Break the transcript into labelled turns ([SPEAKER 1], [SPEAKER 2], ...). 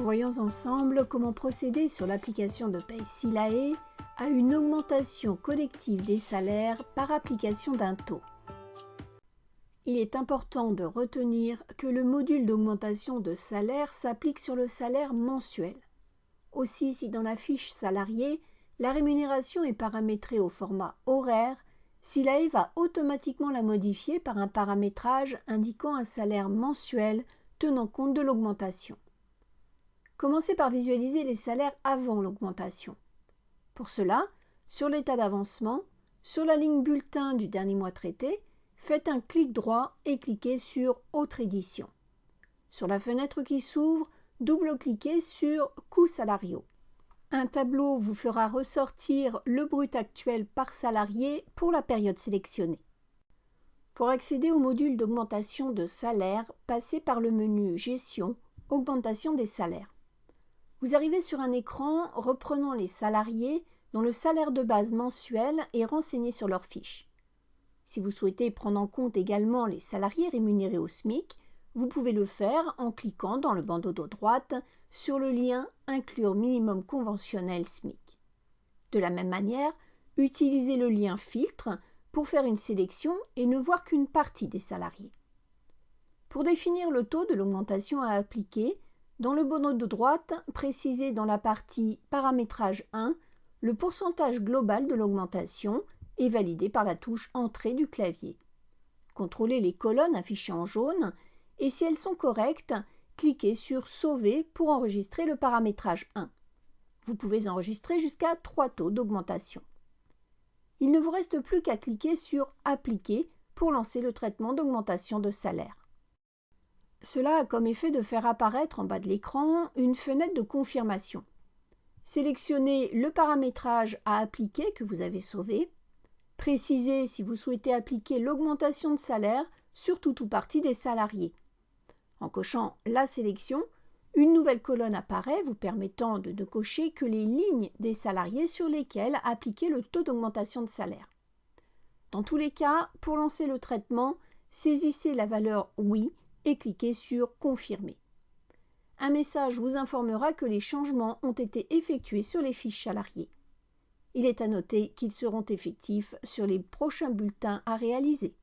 [SPEAKER 1] Voyons ensemble comment procéder sur l'application de paie SILAE à une augmentation collective des salaires par application d'un taux. Il est important de retenir que le module d'augmentation de salaire s'applique sur le salaire mensuel. Aussi, si dans la fiche salarié, la rémunération est paramétrée au format horaire, SILAE va automatiquement la modifier par un paramétrage indiquant un salaire mensuel tenant compte de l'augmentation. Commencez par visualiser les salaires avant l'augmentation. Pour cela, sur l'état d'avancement, sur la ligne bulletin du dernier mois traité, faites un clic droit et cliquez sur « Autre édition ». Sur la fenêtre qui s'ouvre, double-cliquez sur « Coûts salariaux ». Un tableau vous fera ressortir le brut actuel par salarié pour la période sélectionnée. Pour accéder au module d'augmentation de salaire, passez par le menu « Gestion »,« Augmentation des salaires ». Vous arrivez sur un écran reprenant les salariés dont le salaire de base mensuel est renseigné sur leur fiche. Si vous souhaitez prendre en compte également les salariés rémunérés au SMIC, vous pouvez le faire en cliquant dans le bandeau de droite sur le lien « Inclure minimum conventionnel SMIC ». De la même manière, utilisez le lien « Filtre » pour faire une sélection et ne voir qu'une partie des salariés. Pour définir le taux de l'augmentation à appliquer, dans le bandeau de droite, précisez dans la partie « Paramétrage 1 » le pourcentage global de l'augmentation et validé par la touche « Entrée » du clavier. Contrôlez les colonnes affichées en jaune et si elles sont correctes, cliquez sur « Sauver » pour enregistrer le paramétrage 1. Vous pouvez enregistrer jusqu'à 3 taux d'augmentation. Il ne vous reste plus qu'à cliquer sur « Appliquer » pour lancer le traitement d'augmentation de salaire. Cela a comme effet de faire apparaître en bas de l'écran une fenêtre de confirmation. Sélectionnez le paramétrage à appliquer que vous avez sauvé. Précisez si vous souhaitez appliquer l'augmentation de salaire sur tout ou partie des salariés. En cochant la sélection, une nouvelle colonne apparaît vous permettant de ne cocher que les lignes des salariés sur lesquels appliquer le taux d'augmentation de salaire. Dans tous les cas, pour lancer le traitement, saisissez la valeur « Oui » et cliquez sur « Confirmer ». Un message vous informera que les changements ont été effectués sur les fiches salariées. Il est à noter qu'ils seront effectifs sur les prochains bulletins à réaliser.